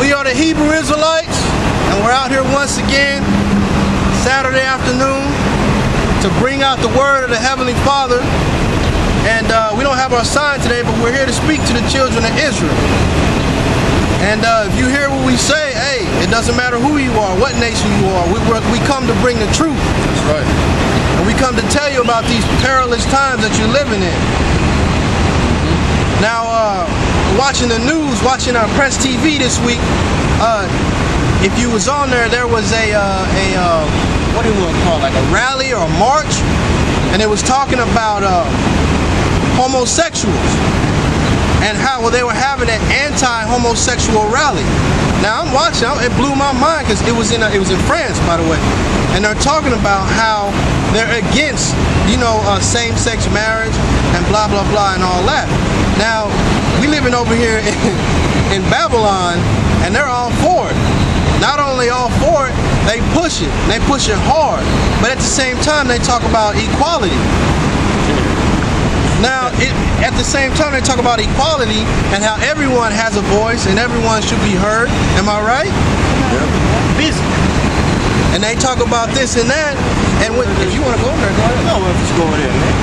We are the Hebrew Israelites, and we're out here once again, Saturday afternoon, to bring out the word of the Heavenly Father. And we don't have our sign today, but we're here to speak to the children of Israel. And if you hear what we say, hey, it doesn't matter who you are, what nation you are, we come to bring the truth. That's right. And we come to tell you about these perilous times that you're living in. Now, watching the news, watching our Press TV this week, if you was on there, there was what do you want to call it, like a rally or a march, and it was talking about homosexuals and how they were having an anti-homosexual rally. Now I'm watching, it blew my mind because it was in France, by the way, and they're talking about how they're against, same-sex marriage and blah blah blah and all that. Now we living over here in Babylon, and they're all for it. Not only all for it, they push it. They push it hard, but at the same time they talk about equality. Now, at the same time, they talk about equality and how everyone has a voice and everyone should be heard. Am I right? Yeah. Busy. And they talk about this and that. And if you want to go over there, go ahead. No, we'll just go over there, man.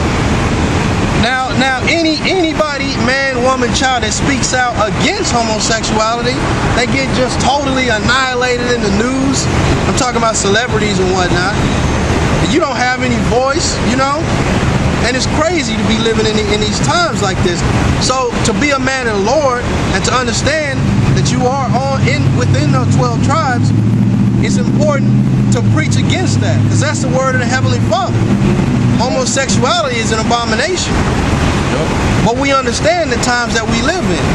Now, anybody, man, woman, child that speaks out against homosexuality, they get just totally annihilated in the news. I'm talking about celebrities and whatnot. You don't have any voice, And it's crazy to be living in these times like this. So to be a man in the Lord and to understand that you are within the 12 tribes, it's important to preach against that, because that's the word of the Heavenly Father. Homosexuality is an abomination. But we understand the times that we live in,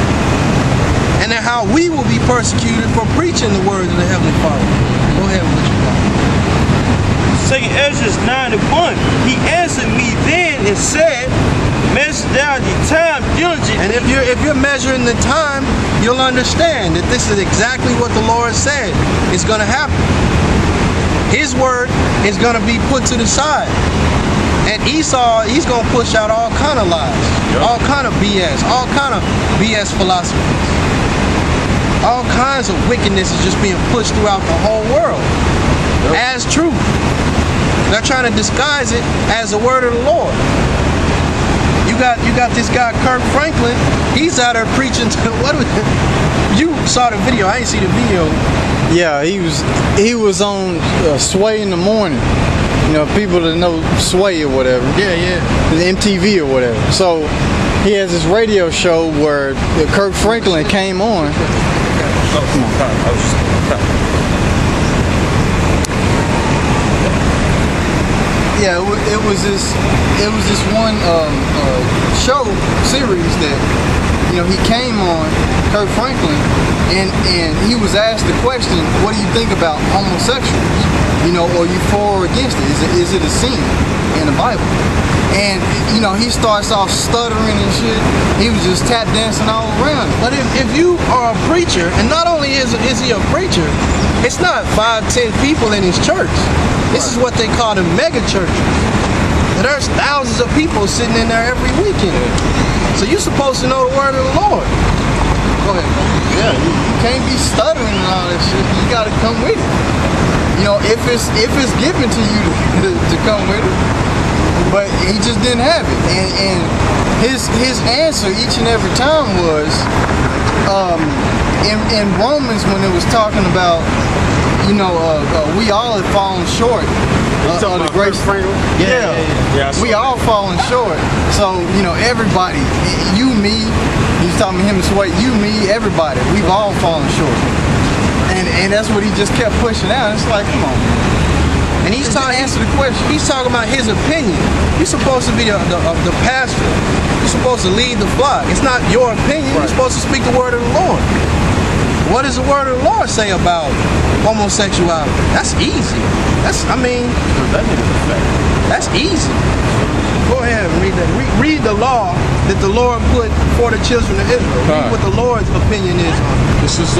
and then how we will be persecuted for preaching the words of the Heavenly Father. Go ahead with what you got. 2 Ezra 9:1. He answered me then and said, measure thou the time diligently. And if you're measuring the time, you'll understand that this is exactly what the Lord said is going to happen. His word is going to be put to the side. And Esau, he's going to push out all kind of lies, all kind of BS, all kind of BS philosophies. All kinds of wickedness is just being pushed throughout the whole world as truth. They're trying to disguise it as the word of the Lord. You got this guy Kirk Franklin. He's out there preaching to you saw the video. I didn't see the video. Yeah, he was on Sway in the morning. People that know Sway or whatever. Yeah. The MTV or whatever. So he has this radio show where Kirk Franklin came on. Yeah, it was this one show series that he came on, Kirk Franklin, and he was asked the question, what do you think about homosexuals? Are you for or against it? Is it a sin in the Bible? And he starts off stuttering and shit. He was just tap dancing all around. But if you are a preacher, and not only is he a preacher, it's not 5-10 people in his church. This is what they call the mega churches. There's thousands of people sitting in there every weekend. So you're supposed to know the word of the Lord. Go ahead. Yeah, you can't be stuttering and all that shit. You gotta come with it. If it's given to you to come with it. But he just didn't have it. And his answer each and every time was in Romans, when it was talking about we all have fallen short of the grace. Yeah. We all fallen short. So everybody, you, me. He's talking to him this way. You, me, everybody. We've all fallen short. And that's what he just kept pushing out. It's like, come on. And he's trying to answer the question. He's talking about his opinion. You're supposed to be the pastor. You're supposed to lead the flock. It's not your opinion. Right. You're supposed to speak the word of the Lord. What does the word of the Lord say about homosexuality? That's easy. That's easy. Go ahead and read that. Read the law that the Lord put for the children of Israel. Read what the Lord's opinion is on it. This is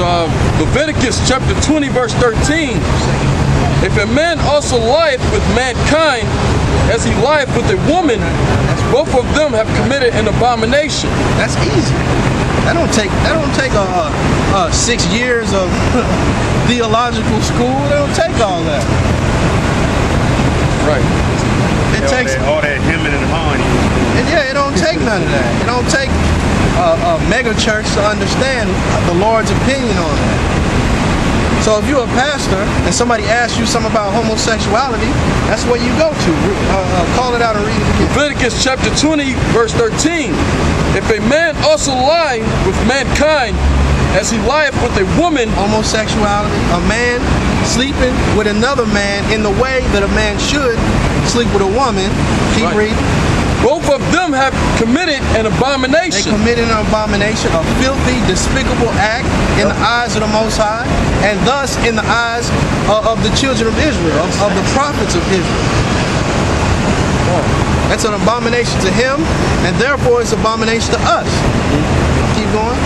Leviticus chapter 20, verse 13. If a man also lieth with mankind as he lieth with a woman, both of them have committed an abomination. That's easy. That don't take 6 years of theological school. They don't take all that. Right. It takes all that hemming and hawing. it don't take none of that. It don't take a mega church to understand the Lord's opinion on that. So if you're a pastor and somebody asks you something about homosexuality, that's where you go to. Call it out and read it again. Leviticus chapter 20, verse 13. If a man also lie with mankind, as he lieth with a woman, Homosexuality, a man sleeping with another man in the way that a man should sleep with a woman. Keep Right. reading. both of them have committed an They abomination. committed an abomination, a filthy, despicable act in the eyes of the Most High, and thus in the eyes of the children of Israel, of the prophets of Israel. That's an abomination to him, and therefore it's an abomination to us. Keep going.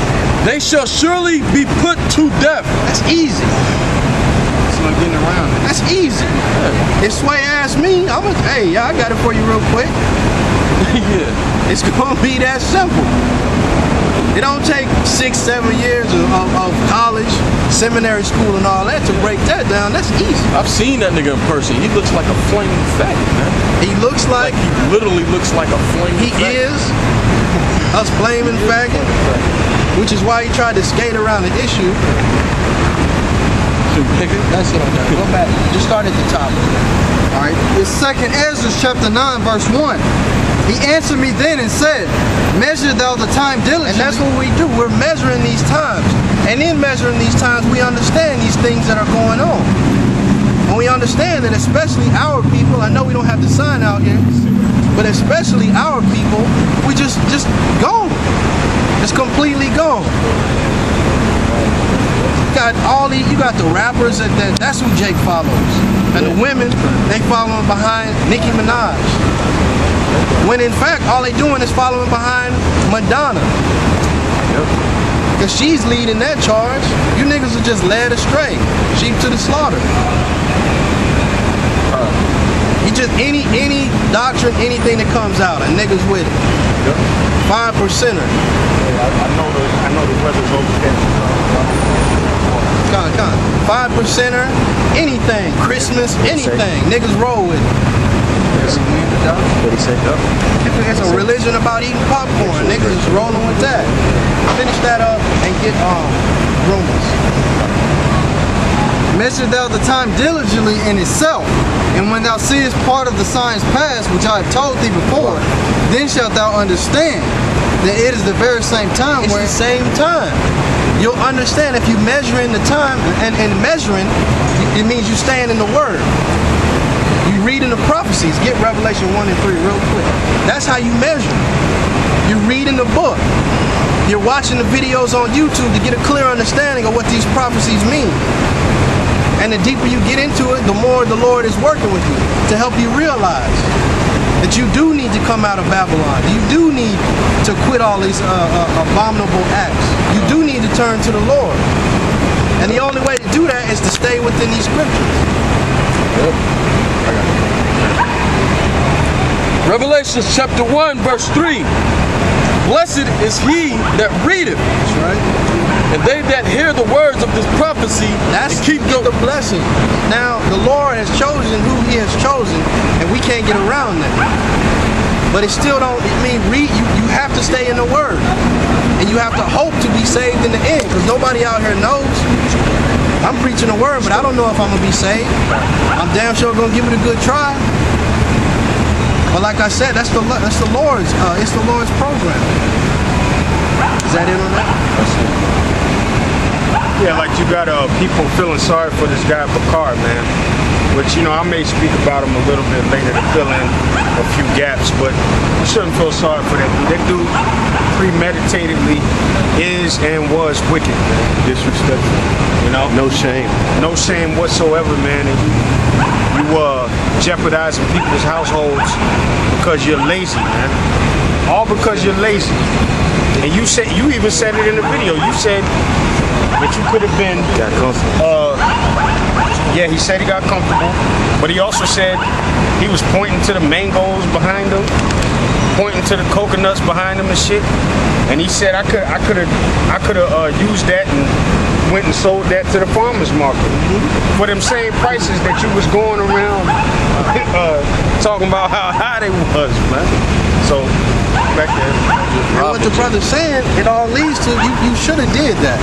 They shall surely be put to death. That's easy. It's not getting around it. That's easy. If Sway asked me, hey, I got it for you real quick. Yeah. It's gonna be that simple. It don't take 6-7 years of college, seminary school and all that to break that down. That's easy. I've seen that nigga in person. He looks like a flaming faggot, man. He looks like He literally looks like a flaming he faggot. is us blaming faggot, which is why he tried to skate around the issue. That's it on that. Go back. Just start at the top. All right. It's 2nd Ezra chapter 9 verse 1. He answered me then and said, measure thou the time diligently. And that's what we do. We're measuring these times. And in measuring these times, we understand these things that are going on. And we understand that especially our people, I know we don't have the sign out here, but especially our people, we just gone. It's completely gone. You got the rappers that's who Jake follows. And the women, they following behind Nicki Minaj. When in fact, all they doing is following behind Madonna. Because she's leading that charge. You niggas are just led astray. Sheep to the slaughter. You just, any doctrine, anything that comes out, and niggas with it. 5%er. I know the weather's over there. Come on. 5%er, anything. Christmas, anything. Niggas roll with it. What he said, It's a religion about eating popcorn. Niggas is rolling with that. Finish that up and get rumors. Measure thou the time diligently in itself, and when thou seest part of the signs past, which I have told thee before, then shalt thou understand that it is the very same time It's where the same time. You'll understand if you measuring the time, and measuring, it means you stand in the word. You reading the prophecies. Get Revelation 1 and 3 real quick. That's how you measure. You're reading the book. You're watching the videos on YouTube to get a clear understanding of what these prophecies mean. And the deeper you get into it, the more the Lord is working with you to help you realize that you do need to come out of Babylon. You do need to quit all these abominable acts. You do need to turn to the Lord. And the only way to do that is to stay within these scriptures. Revelation chapter 1 verse 3. Blessed is he that readeth, That's right. and they that hear the words of this prophecy, That's and keep the blessing. Now, the Lord has chosen who he has chosen, and we can't get around that. But it still don't, you have to stay in the word. And you have to hope to be saved in the end, because nobody out here knows. I'm preaching the word, but I don't know if I'm going to be saved. I'm damn sure going to give it a good try. But like I said, that's the Lord's, it's the Lord's program. Is that it on that? Yeah, like you got people feeling sorry for this guy Bakar, man. Which, you know, I may speak about him a little bit later to fill in a few gaps, but you shouldn't feel sorry for that dude. That dude premeditatedly is and was wicked, man. Disrespectful, you know? No shame. No shame whatsoever, man. And you jeopardizing people's households because you're lazy, man. All because you're lazy. And you even said it in the video. You said that you could have been yeah, he said he got comfortable, but he also said he was pointing to the mangoes behind him. pointing to the coconuts behind him and shit. And he said I could have used that and went and sold that to the farmers market for them same prices that you was going around talking about how high they was, man. So back there. And what the brother's saying, it all leads to you should have did that,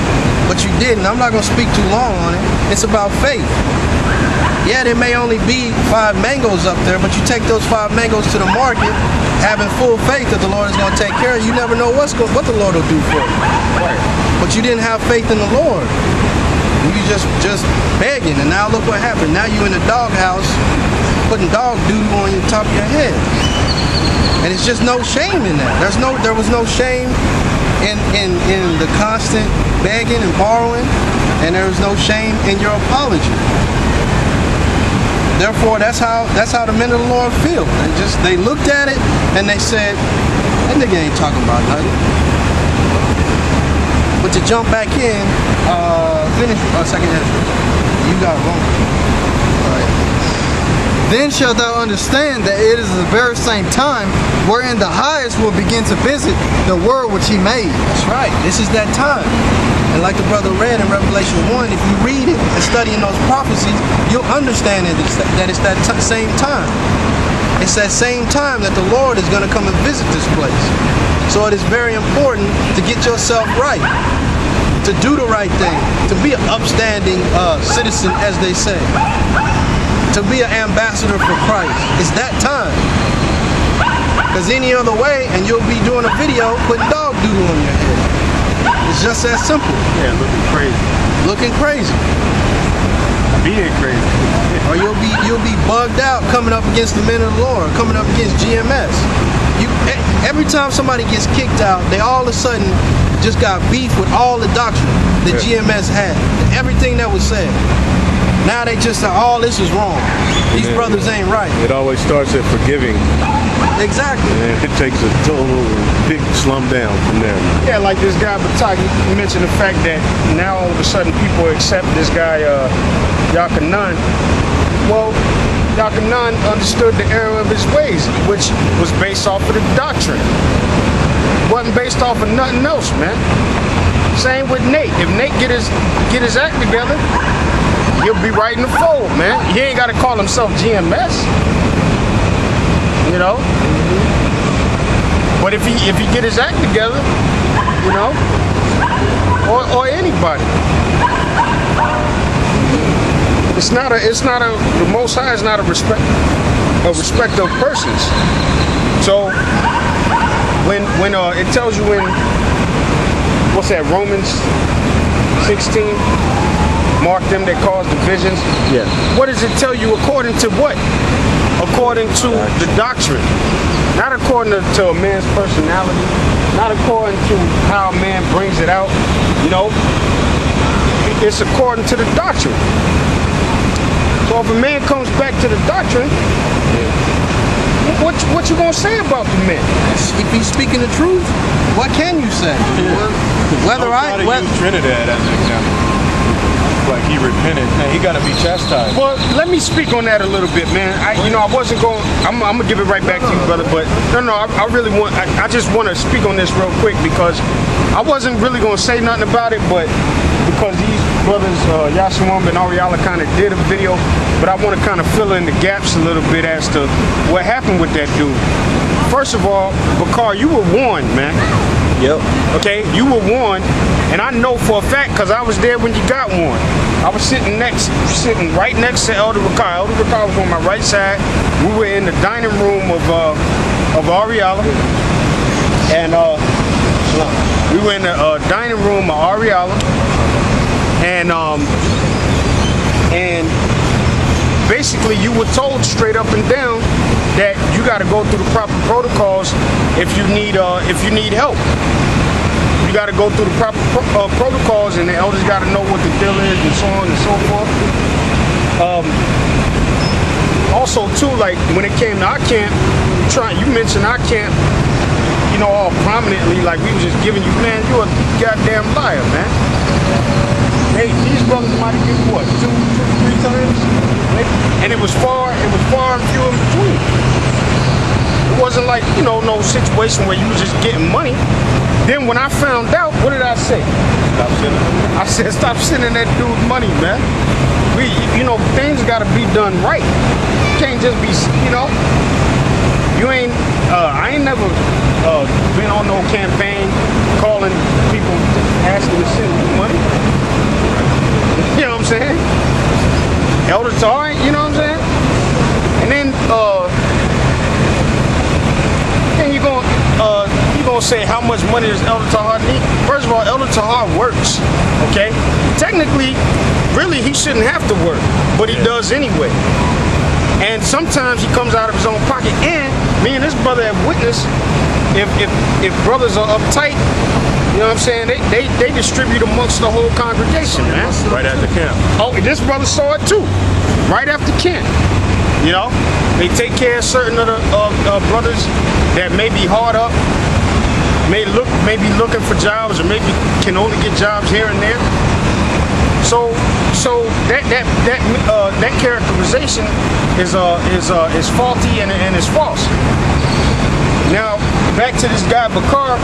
but you didn't. I'm not gonna speak too long on it. It's about faith. Yeah, there may only be 5 mangoes up there, but you take those 5 mangoes to the market, having full faith that the Lord is going to take care of you. You never know what the Lord will do for you. Right. But you didn't have faith in the Lord. You just begging, and now look what happened. Now you in the doghouse, putting dog doo-doo on the top of your head. And it's just no shame in that. There was no shame in the constant begging and borrowing, and there was no shame in your apology. Therefore, that's how the men of the Lord feel. They looked at it and they said, that nigga ain't talking about nothing. But to jump back in, finish 2nd Ezra. You got it wrong. All right. Then shalt thou understand that it is the very same time wherein the highest will begin to visit the world which he made. That's right. This is that time. And like the brother read in Revelation 1, if you read it and study in those prophecies, you'll understand that it's that same time. It's that same time that the Lord is going to come and visit this place. So it is very important to get yourself right, to do the right thing, to be an upstanding citizen, as they say, to be an ambassador for Christ. It's that time. Because any other way, and you'll be doing a video putting dog doodle on your head. It's just that simple. Yeah, looking crazy. Looking crazy. Being crazy. Or you'll be bugged out coming up against the men of the Lord, coming up against GMS. Every time somebody gets kicked out, they all of a sudden just got beef with all the doctrine that GMS had, everything that was said. Now they just say, all this is wrong. These brothers ain't right. It always starts at forgiving. Exactly. And it takes a total big slum down from there. Yeah, like this guy Bataki mentioned the fact that now all of a sudden people accept this guy Yakanan. Well, Yakanan understood the error of his ways, which was based off of the doctrine. Wasn't based off of nothing else, man. Same with Nate. If Nate get his act together, he'll be right in the fold, man. He ain't gotta call himself GMS. You know? But if he get his act together, you know, or anybody. The Most High is not a respect of persons. So when it tells you in what's that, Romans 16, mark them that cause divisions. Yeah. What does it tell you according to what? According to the doctrine. Not according to a man's personality. Not according to how a man brings it out. You know, it's according to the doctrine. So if a man comes back to the doctrine, what you gonna say about the man? If he's speaking the truth, what can you say? Whether Don't try to use Trinidad as an example. Like he repented, man, he got to be chastised. Well, let me speak on that a little bit, man. I wasn't going. I'm gonna give it right back to you, brother. But no, I really want. I just want to speak on this real quick because I wasn't really gonna say nothing about it, but because these brothers, Yashimam and Ariala, kind of did a video, but I want to kind of fill in the gaps a little bit as to what happened with that dude. First of all, Bakar, you were warned, man. Yep. Okay, you were warned, and I know for a fact because I was there when you got warned. I was sitting right next to Elder Bakar. Elder Bakar was on my right side. We were in the dining room of Ariala, and we were in the dining room of Ariala, and basically you were told straight up and down that you got to go through the proper protocols if you need help. You got to go through the proper protocols, and the elders got to know what the deal is, and so on and so forth. Also, too, like when it came to our camp, you mentioned our camp, you know, all prominently, like we was just giving you, man, you a goddamn liar, man. Hey, these brothers might have given what, 2, 3 times, and it was far and few in between. wasn't like, you know, no situation where you was just getting money. Then when I found out, what did I say? Stop sending them. I said, stop sending that dude money, man. You know, things got to be done right. Can't just be, you know. I ain't never been on no campaign calling people asking to send me money. You know what I'm saying? Elder Tahar, you know what I'm saying? And then you gonna say how much money does Elder Tahar need? First of all, Elder Tahar works, okay? Technically, really, he shouldn't have to work, but he does anyway. And sometimes he comes out of his own pocket. And me and this brother have witnessed if brothers are uptight, you know what I'm saying, they distribute amongst the whole congregation, man. Right at the camp. Oh, this brother saw it too, right after camp. You know, they take care of certain of the brothers that may be hard up, may be looking for jobs, or maybe can only get jobs here and there. So that characterization is faulty and is false. Now back to this guy Bakar.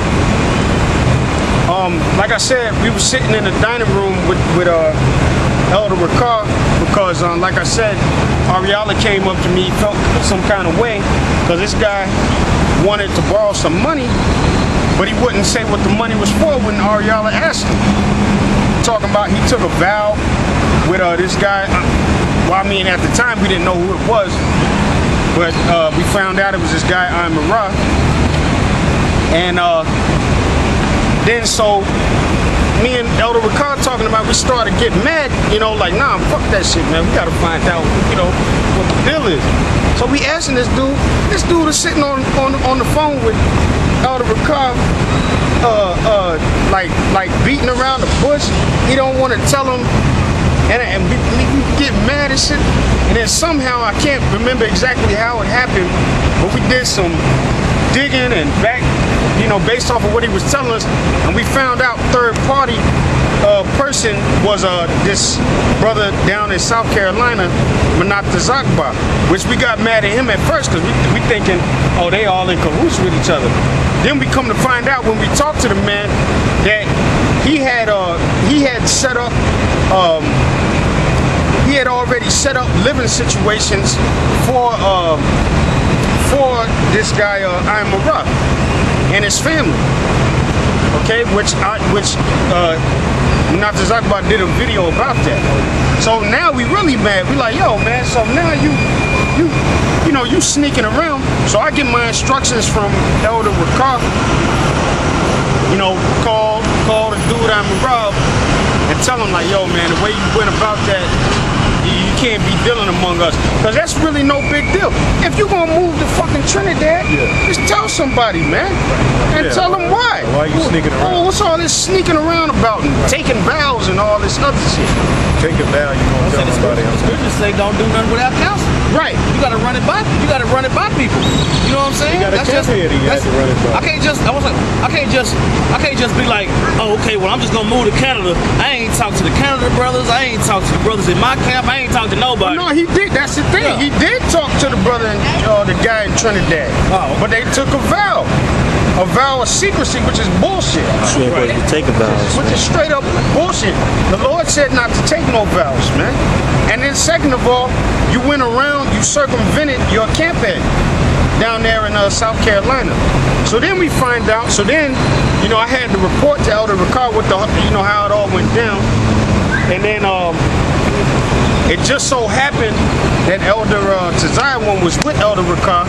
Like I said, we were sitting in the dining room with Elder Rakar because, like I said, Ariala came up to me, felt some kind of way because this guy wanted to borrow some money, but he wouldn't say what the money was for when Ariala asked him. Talking about he took a vow with this guy. Well, I mean, at the time we didn't know who it was, but we found out it was this guy Amara. And then so me and Elder Rakar talking about, we started getting mad, you know, like, nah, fuck that shit, man. We gotta find out, you know, what the deal is. So we asking this dude is sitting on the phone with Elder Rakar, like beating around the bush. He don't want to tell him, and we get mad and shit. And then somehow, I can't remember exactly how it happened, but we did some digging and back, you know, based off of what he was telling us, and we found out third party person was this brother down in South Carolina, Manat Zagba, which we got mad at him at first because we thinking, oh, they all in cahoots with each other. Then we come to find out when we talked to the man that he had set up, he had already set up living situations for this guy Imara and his family. Okay, which Nafta Zakbar did a video about that. So now we really mad. We like, yo, man. So now you sneaking around. So I get my instructions from Elder Rakar. You know, call the dude I'm Rob and tell him like, yo, man, the way you went about that, you can't be dealing among us. Because that's really no big deal. If you gonna move to fucking Trinidad, just tell somebody, man. And tell them why. Why are you sneaking around? Oh, what's all this sneaking around about and taking vows and all this other shit? Take a vow, you gonna tell somebody else. Scriptures say don't do nothing without counsel. Right. You gotta run it by people. You know what I'm saying? You got a champion, you have to run it by. I can't just be like, oh, okay, well, I'm just gonna move to Canada. I ain't talk to the Canada brothers. I ain't talk to the brothers in my camp. I ain't talk to nobody. No, he did. That's the thing. Yeah. He did talk to the brother and the guy in Trinidad. Oh. But they took a vow of secrecy, which is bullshit. You ain't supposed to take a vow. Which is straight up bullshit. The Lord said not to take no vows, man. And then second of all, you went around, you circumvented your camp head down there in South Carolina. So then we find out. So then, you know, I had to report to Elder Rakar what how it all went down. And then it just so happened that Elder Tazayawan was with Elder Rakar,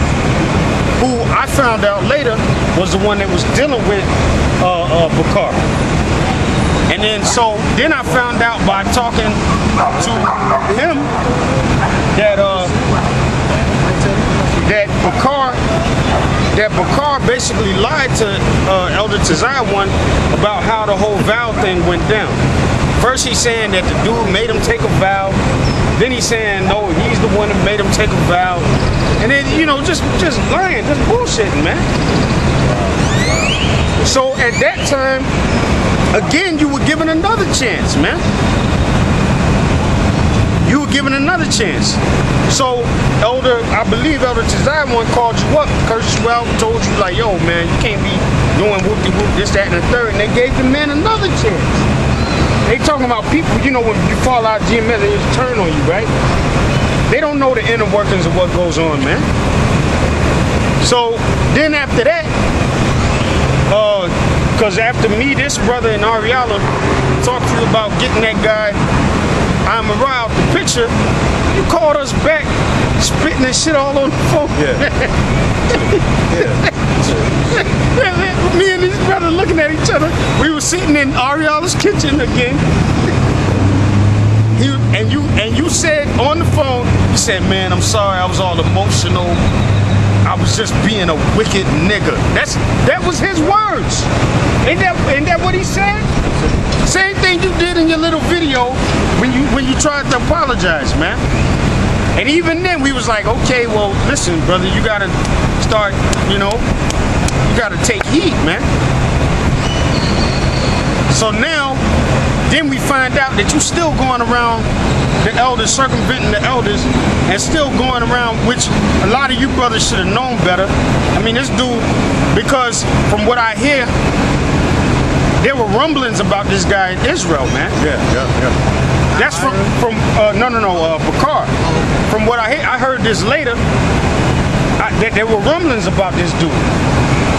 who I found out later was the one that was dealing with Bakar. And then I found out by talking to him that Bakar basically lied to Elder Tazayawan about how the whole vow thing went down. First he's saying that the dude made him take a vow. Then he's saying no, he's the one that made him take a vow. And then, you know, just lying, just bullshitting, man. So at that time, again, you were given another chance, man. you were given another chance. So I believe Elder Tizai one called you up, cursed you out, told you like, yo man, you can't be doing whoop-de-whoop, this, that, and the third, and they gave the man another chance. They talking about people, you know, when you fall out GMS, they just turn on you, right? They don't know the inner workings of what goes on, man. So then after that, because after me, this brother and Ariella talked to you about getting that guy Amara out the picture, you called us back spitting and shit all on the phone. Yeah. Me and this brother looking at each other. We were sitting in Ariella's kitchen again. And you said on the phone, you said, man, I'm sorry, I was all emotional. I was just being a wicked nigga. That was his words. Ain't that what he said? Same thing you did in your little video when you tried to apologize, man. And even then we was like, okay, well, listen, brother, you gotta start, you gotta take heed, man. So now, then we find out that you still going around the elders, circumventing the elders, and still going around, which a lot of you brothers should have known better. I mean, this dude, because from what I hear, there were rumblings about this guy in Israel, man. Yeah. That's from Bakar. From what I heard this later, that there were rumblings about this dude.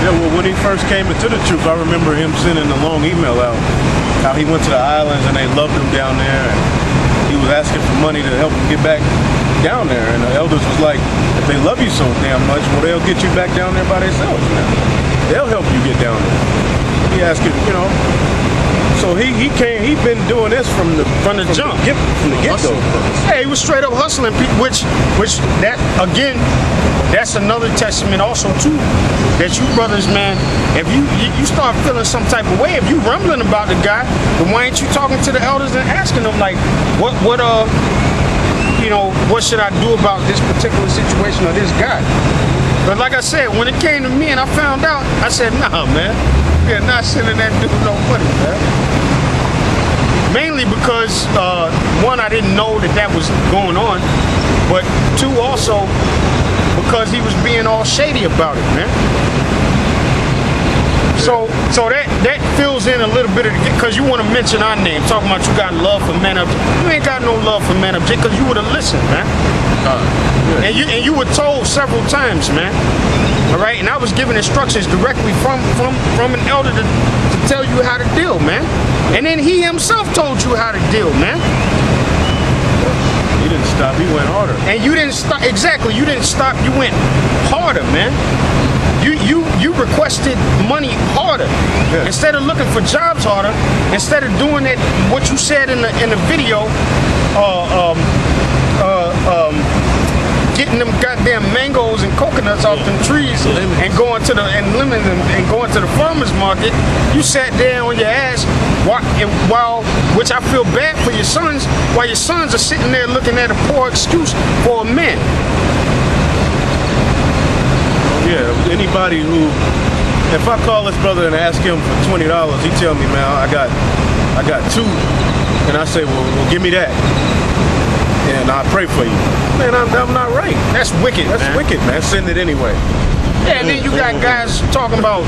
Yeah, well, when he first came into the truth, I remember him sending a long email out, how he went to the islands and they loved him down there, and he was asking for money to help him get back down there, and the elders was like, if they love you so damn much, well, they'll get you back down there by themselves now. They'll help you get down there. He asked him, so he been doing this from the jump. From the get-go. Hey, he was straight up hustling people, which that again, that's another testament also too, that you brothers, man, if you start feeling some type of way, if you rumbling about the guy, then why ain't you talking to the elders and asking them like, what should I do about this particular situation or this guy? But like I said, when it came to me and I found out, I said, nah, man, we are not sending that dude no money, man. Mainly because, one, I didn't know that was going on, but two, also, because he was being all shady about it, man. So that fills in a little bit of the, because you want to mention our name, talking about you got love for Man Up. You ain't got no love for Man Up because you would have listened, man. And you were told several times, man. All right, and I was given instructions directly from an elder to tell you how to deal, man. And then he himself told you how to deal, man. He didn't stop, he went harder. And you didn't stop, exactly, you didn't stop, you went harder, man. You requested money harder. Yeah. Instead of looking for jobs harder, instead of doing that, what you said in the video, getting them goddamn mangoes and coconuts off them trees and going to lemons and going to the farmer's market, you sat there on your ass while which I feel bad for your sons, while your sons are sitting there looking at a poor excuse for a man. Yeah, anybody who, if I call this brother and ask him for $20, he tell me, man, I got two, and I say, well, give me that, and I pray for you. Man, I'm not right. That's wicked. That's wicked, man. Send it anyway. Yeah, and then you got guys talking about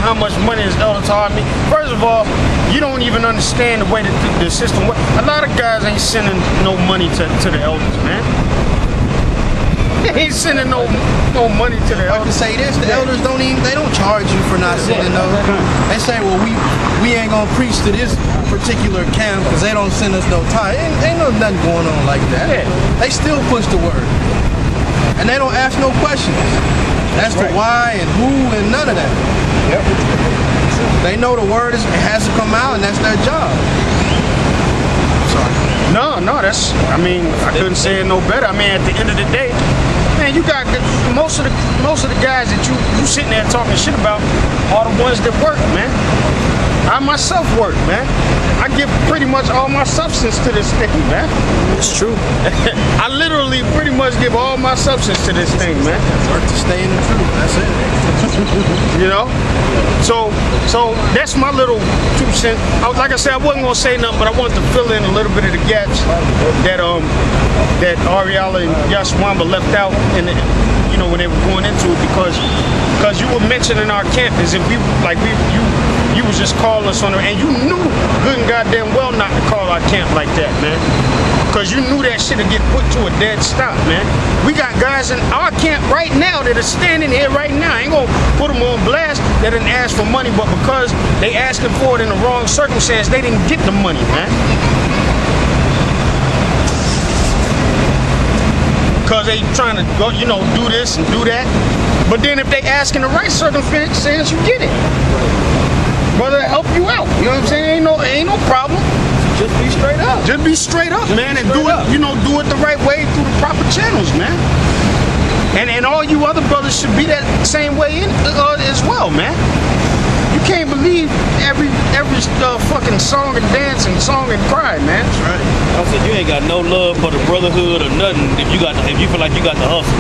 how much money is elder taught me. First of all, you don't even understand the way that the system works. A lot of guys ain't sending no money to the elders, man. They ain't sending no money to the elders. I can say this, the elders don't charge you for not sending no. They say, well, we ain't gonna preach to this particular camp because they don't send us no time. Ain't no nothing going on like that. Yeah. They still push the word. And they don't ask no questions as to why and who and none of that. Yep. They know the word has to come out and that's their job. Sorry. No, I couldn't say it no better. I mean, at the end of the day, man, you got most of the guys that you sitting there talking shit about are the ones that work, man. I myself work, man. I give pretty much all my substance to this thing, man. It's true. I literally pretty much give all my substance to this thing, man. Work to stay in the truth. That's it. You know? So that's my little 2 cents. Like I said, I wasn't gonna say nothing, but I wanted to fill in a little bit of the gaps that Ariella and Yashwamba left out in the, you know, when they were going into it, because you were mentioning our camp as if you was just calling us on it, and you knew good and goddamn well not to call our camp like that, man. Because you knew that shit would get put to a dead stop, man. We got guys in our camp right now that are standing here right now. I ain't gonna put them on blast that didn't ask for money, but because they asking for it in the wrong circumstance, they didn't get the money, man. Because they trying to go, you know, do this and do that. But then if they ask in the right circumstance, you get it. Brother, help you out. You know what I'm saying? Ain't no problem. Just be straight up. Just be straight up, man, and do it, you know, do it the right way through the proper channels, man. And all you other brothers should be that same way as well, man. You can't believe every fucking song and dance and song and cry, man. That's right. I said you ain't got no love for the brotherhood or nothing if you feel like you got the hustle.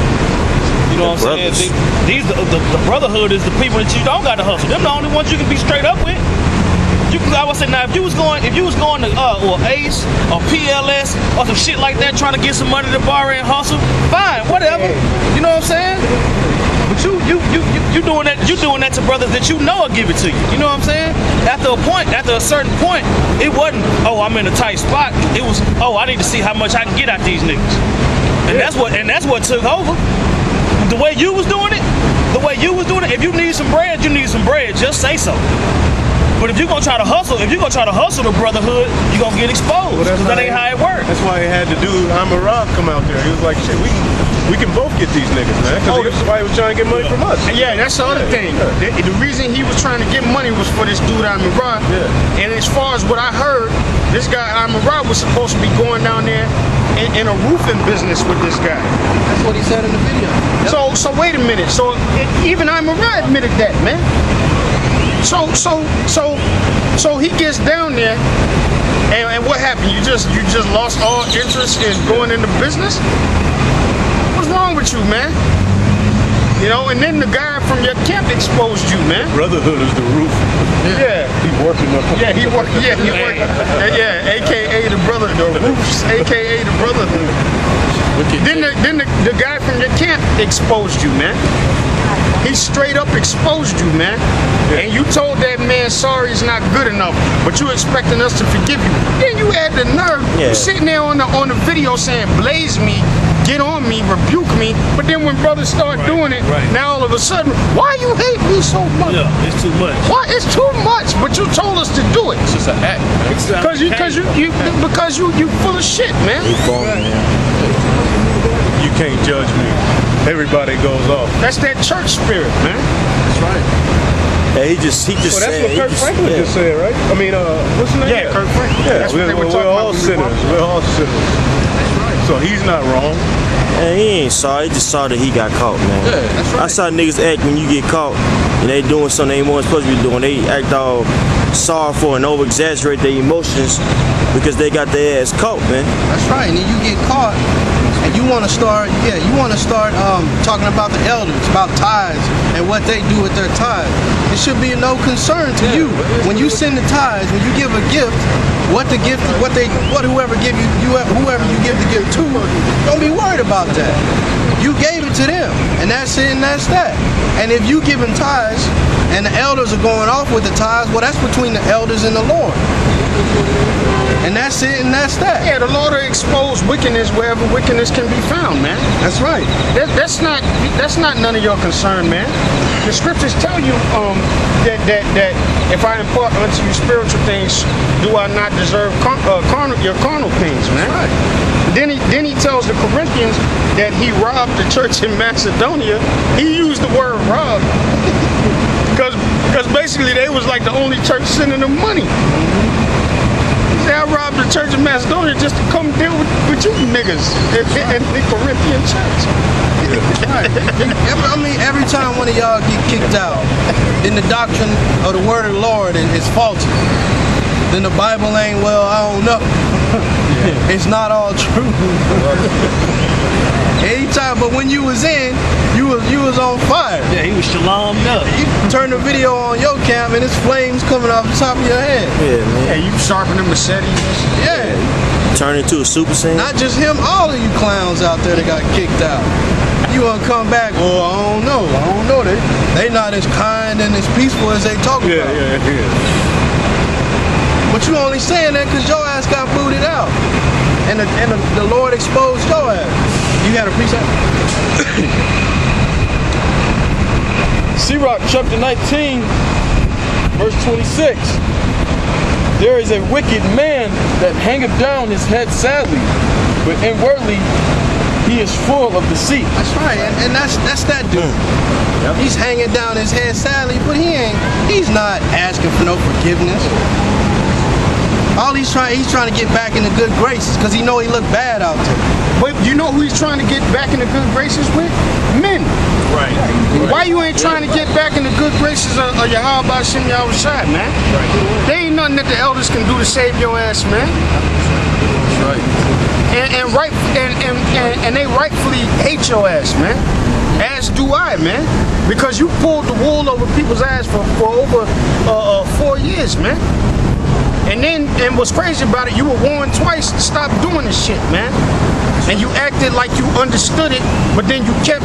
You know what I'm saying? The brotherhood is the people that you don't got to hustle. Them the only ones you can be straight up with. I would say now if you was going to or Ace or PLS or some shit like that, trying to get some money to borrow and hustle, fine, whatever. You know what I'm saying? But you doing that to brothers that you know will give it to you. You know what I'm saying? After a certain point, it wasn't, oh, I'm in a tight spot. It was, oh, I need to see how much I can get out these niggas. And that's what took over. The way you was doing it, if you need some bread, you need some bread. Just say so. But if you're gonna try to hustle, the brotherhood, you're gonna get exposed. Because that ain't how it works. That's why he had to do Rob come out there. He was like, shit, we can both get these niggas, man. Because he was trying to get money from us. Yeah, that's the other thing. Yeah. The reason he was trying to get money was for this dude Rob. Yeah. And as far as what I heard, this guy Rob was supposed to be going down there in a roofing business with this guy. That's what he said in the video. Yep. So wait a minute. So even Rob admitted that, man. So he gets down there, and what happened? You just lost all interest in going into business? What's wrong with you, man? You know, and then the guy from your camp exposed you, man. Brotherhood is the roof. Yeah. He working up. Yeah, he working. Yeah, AKA the brother, the roofs, AKA the brotherhood. Then the guy from your camp exposed you, man. He straight up exposed you, man. Yeah. And you told that man sorry is not good enough, but you expecting us to forgive you. Then you had the nerve sitting there on the video saying blaze me, get on me, rebuke me. But then when brothers start doing it, now all of a sudden, why you hate me so much? Yeah, it's too much. Why? It's too much, but you told us to do it. It's just an act. Because you full of shit, man. You can't judge me. Everybody goes off. That's that church spirit, man. That's right. Yeah, he just Well, that's said. what Kirk Franklin just said, right? I mean, what's his name? Yeah, Kirk Franklin. Yeah, That's what they were we're talking all about. sinners. We're all sinners. That's right. So he's not wrong. Man, he ain't sorry. He just saw that he got caught, man. Yeah, that's right. I saw niggas act when you get caught and they doing something they weren't supposed to be doing. They act all sorrowful and over-exaggerate their emotions because they got their ass caught, man. That's right. And then you get caught, and you want to start talking about the elders, about tithes and what they do with their tithes. It should be no concern to you when you send the tithes, when you give a gift. Whoever you give the gift to, don't be worried about that. You gave it to them, and that's it, and that's that. And if you giving tithes, and the elders are going off with the tithes, well, that's between the elders and the Lord. And that's it, and that's that. Yeah, the Lord will expose wickedness wherever wickedness can be found, man. That's right. That's not none of your concern, man. The scriptures tell you that if I impart unto you spiritual things, do I not deserve your carnal things, man? That's right. Then he tells the Corinthians that he robbed the church in Macedonia. He used the word rob because basically they was like the only church sending them money. I robbed the church of Macedonia just to come deal with you niggas in the Corinthian church. Right. I mean, every time one of y'all get kicked out, then the doctrine of the word of the Lord is faulty. then the Bible ain't, well, I don't know. It's not all true. Anytime, but when you was in, you was on fire. Yeah, he was shalommed up. You turn the video on your cam and it's flames coming off the top of your head. Yeah, man. Yeah, you sharpening machetes. Yeah. Turn into a Super Saiyan. Not just him, all of you clowns out there that got kicked out. You wanna come back? Well, I don't know. They not as kind and as peaceful as they talk about. Yeah. But you only saying that because your ass got booted out. And the Lord exposed your ass. You got a precept? Sirach chapter 19, verse 26. There is a wicked man that hangeth down his head sadly, but inwardly he is full of deceit. That's right, and that's that dude. Yep. He's hanging down his head sadly, but he's not asking for no forgiveness. All he's trying to get back into good graces because he know he look bad out there. But you know who he's trying to get back into good graces with? Men. Right. Why you ain't trying to get back into good graces of Yahweh Hashem Yahushua, man? Right. There ain't nothing that the elders can do to save your ass, man. That's right. And they rightfully hate your ass, man. As do I, man. Because you pulled the wool over people's ass for over 4 years, man. And what's crazy about it, you were warned twice to stop doing this shit, man. And you acted like you understood it, but then you kept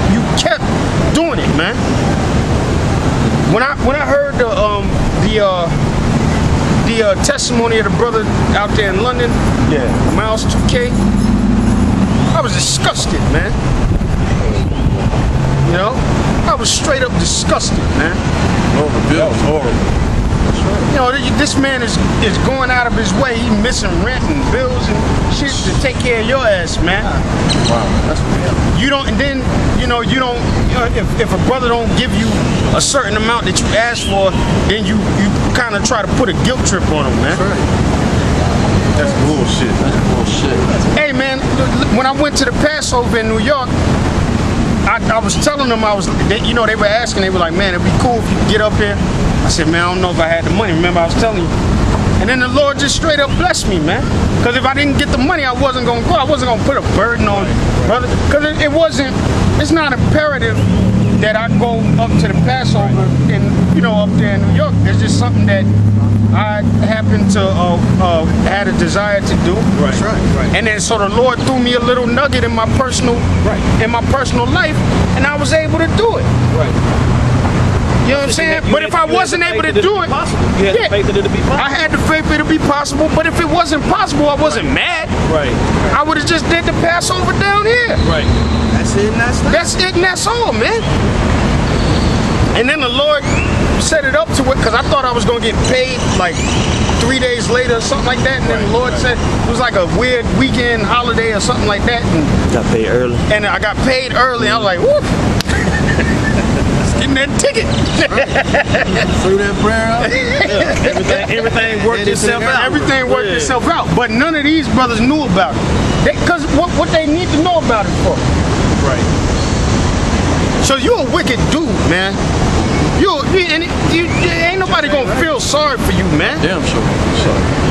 doing it, man. When I heard the testimony of the brother out there in London, Miles 2K, I was disgusted, man. You know, I was straight up disgusted, man. That was horrible. You know, this man is going out of his way. He's missing rent and bills and shit to take care of your ass, man. Wow, that's real. You don't, and then if a brother don't give you a certain amount that you asked for, then you kind of try to put a guilt trip on him, man. That's bullshit. Hey, man, when I went to the Passover in New York, I was telling them they were asking, they were like, man, it'd be cool if you could get up here. I said, man, I don't know if I had the money. Remember, I was telling you. And then the Lord just straight up blessed me, man. Because if I didn't get the money, I wasn't going to go. I wasn't going to put a burden on brother. Because it's not imperative that I go up to the Passover and, up there in New York. It's just something that I happened to had a desire to do. Right. And then so the Lord threw me a little nugget in my personal life, and I was able to do it. Right. You know what I'm saying? But if I wasn't able to do it, you had the faith that it'd be possible. I had the faith that it'd be possible. But if it wasn't possible, I wasn't mad. Right. I would have just did the Passover down here. Right. That's it and that's that. That's it and that's all, man. And then the Lord set it up to it because I thought I was going to get paid like 3 days later or something like that. And then the Lord said it was like a weird weekend holiday or something like that. And Got paid early. And I got paid early. I was like, whoop. Getting that ticket. Threw that prayer out. Everything worked itself out. Everything worked itself out. But none of these brothers knew about it. Because what they need to know about it for. Right. So you're a wicked dude, man. Ain't nobody gonna feel sorry for you, man. Damn sure.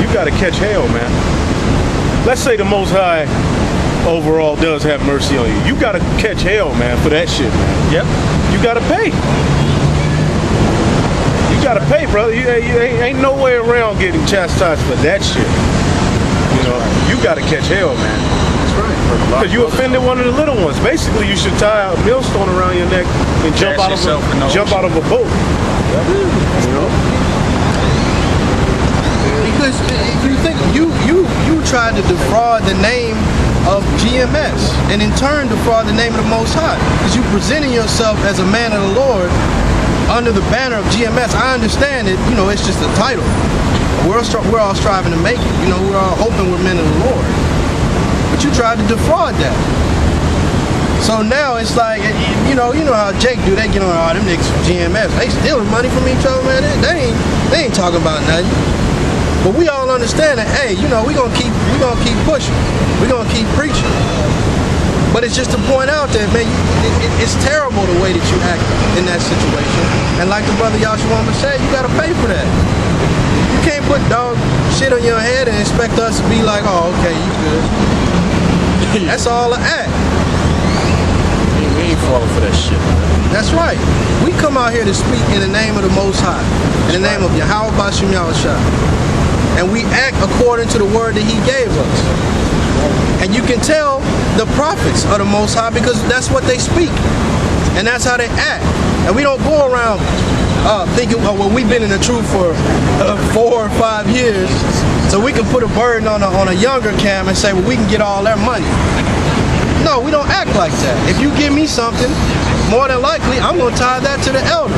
You gotta catch hell, man. Let's say the Most High overall does have mercy on you. You gotta catch hell, man, for that shit, man. Yep. You gotta pay. You gotta pay, brother. You ain't no way around getting chastised for that shit. You gotta catch hell, man. That's right. Because you offended one of the little ones. Basically, you should tie a millstone around your neck and jump out of a boat. Because if you think you tried to defraud the name of GMS and in turn defraud the name of the Most High, because you presenting yourself as a man of the Lord under the banner of GMS. I understand it. It's just a title. We're all striving to make it. We're all hoping we're men of the Lord. But you tried to defraud that. So now it's like, you know how Jake do. They get on all them niggas from GMS. They stealing money from each other, man. They ain't talking about nothing. But we all understand that, hey, we gonna keep pushing. We gonna keep preaching. But it's just to point out that, man, it's terrible the way that you act in that situation. And like the brother Yahshua said, you gotta pay for that. You can't put dog shit on your head and expect us to be like, oh, okay, you good. That's all an act. We ain't falling for that shit, man. That's right. We come out here to speak in the name of the Most High, in the name of Yahweh Bashim Yahushua. And we act according to the word that he gave us. And you can tell the prophets of the Most High because that's what they speak. And that's how they act. And we don't go around thinking, oh, well, we've been in the truth for 4 or 5 years, so we can put a burden on a younger camp and say, well, we can get all their money. No, we don't act like that. If you give me something, more than likely, I'm going to tie that to the elders.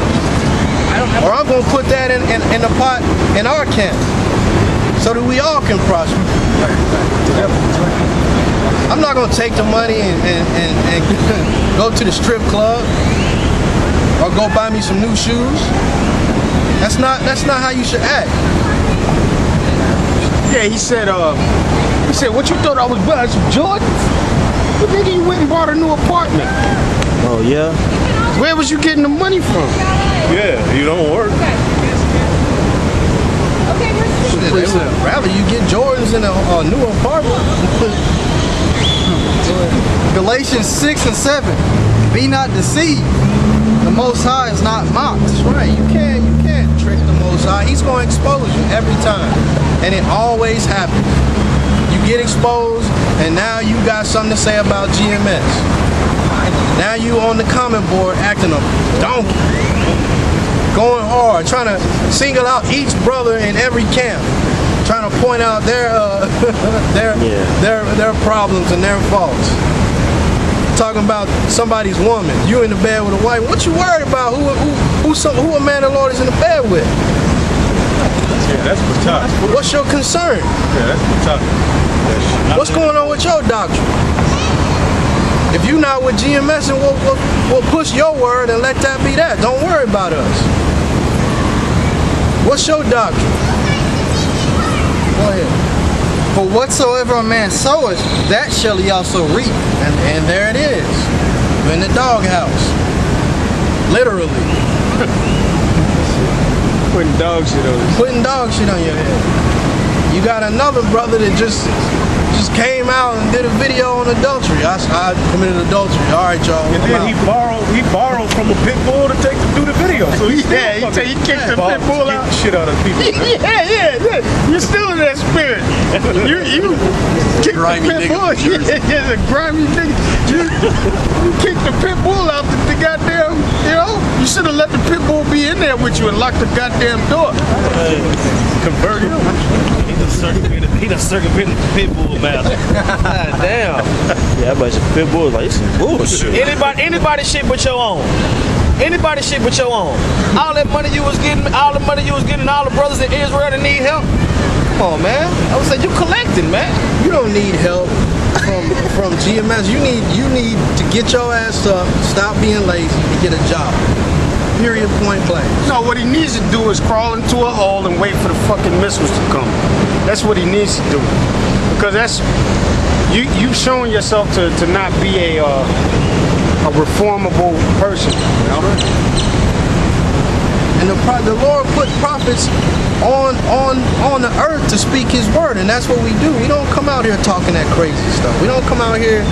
Or I'm going to put that in the pot in our camp so that we all can prosper. I'm not going to take the money and go to the strip club or go buy me some new shoes. That's not how you should act. Yeah, he said, what you thought I was buying some Jordans? But nigga, you went and bought a new apartment. Oh yeah? Where was you getting the money from? Yeah, you don't work. Rather you get Jordans in a new apartment. Galatians 6 and 7. Be not deceived. The Most High is not mocked. That's right. You can't trick the Most High. He's going to expose you every time. And it always happens. You get exposed, and now you got something to say about GMS. Now you on the comment board acting a donkey. Going hard, trying to single out each brother in every camp. Trying to point out their problems and their faults. Talking about somebody's woman. You in the bed with a wife. What you worried about? Who a man of the Lord is in the bed with? Yeah, that's tough. What's your concern? Yeah, that's tough. What's going on with your doctrine? If you not with GMS, and we'll push your word and let that be that. Don't worry about us. What's your doctrine? Go ahead. For whatsoever a man soweth, that shall he also reap. And there it is. You're in the doghouse. Literally. Putting dog shit on it. Putting dog shit on your head. You got another brother that just came out and did a video on adultery. I committed adultery. All right, y'all. And then he borrowed from a pit bull to do the video. So he kicked the pit bull out. Shit out of people. yeah. You're still in that spirit. You kicked the pit bull. Yeah, a grimy nigga. You kicked the pit bull out the goddamn, you should have let the pit bull be in there with you and locked the goddamn door. Convert him. He done circumvented the pit bull matter. Damn. Yeah, but pit bull like this is bullshit. Anybody shit but your own. Anybody shit but your own. All that money you was getting, all the brothers in Israel that need help. Come on, man. I would say you collecting, man. You don't need help from GMS. You need to get your ass up, stop being lazy, and get a job. Period, point blank. No, what he needs to do is crawl into a hole and wait for the fucking missiles to come. That's what he needs to do. Because that's you showing yourself to not be a reformable person. And the Lord put prophets on the earth to speak his word, and that's what we do. We don't come out here talking that crazy stuff. We don't come out here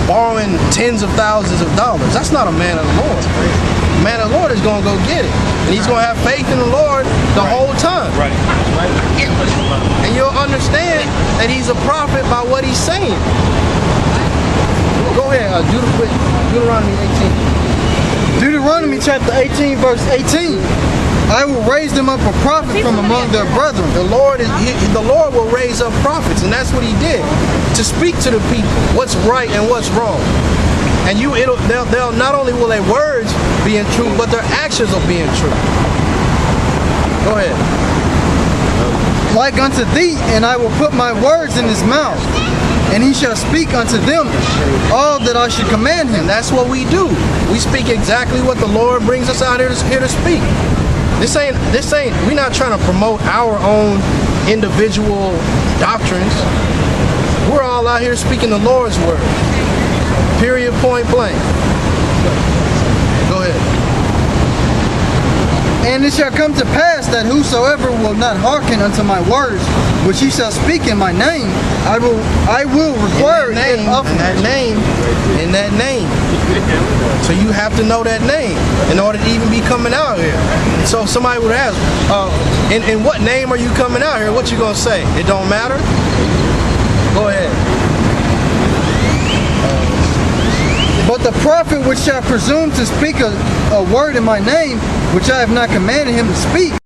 borrowing tens of thousands of dollars. That's not a man of the Lord. The man of the Lord is going to go get it, and he's going to have faith in the Lord the whole time. Right. And you'll understand that he's a prophet by what he's saying. Go ahead, Deuteronomy 18. Deuteronomy chapter 18, verse 18. I will raise them up a prophet from among their brethren. The Lord will raise up prophets, and that's what he did, to speak to the people what's right and what's wrong. And they'll not only will their words be in truth, but their actions will be in truth. Go ahead. Like unto thee, and I will put my words in his mouth, and he shall speak unto them all that I should command him. And that's what we do. We speak exactly what the Lord brings us out here to speak. This ain't. We're not trying to promote our own individual doctrines. We're all out here speaking the Lord's word. Period, point blank. Go ahead. And it shall come to pass that whosoever will not hearken unto my words, which he shall speak in my name, I will require it of him. In that name. So you have to know that name in order to even be coming out here. So somebody would ask, in what name are you coming out here? What you gonna say? It don't matter? Go ahead. But the prophet which shall presume to speak a word in my name, which I have not commanded him to speak,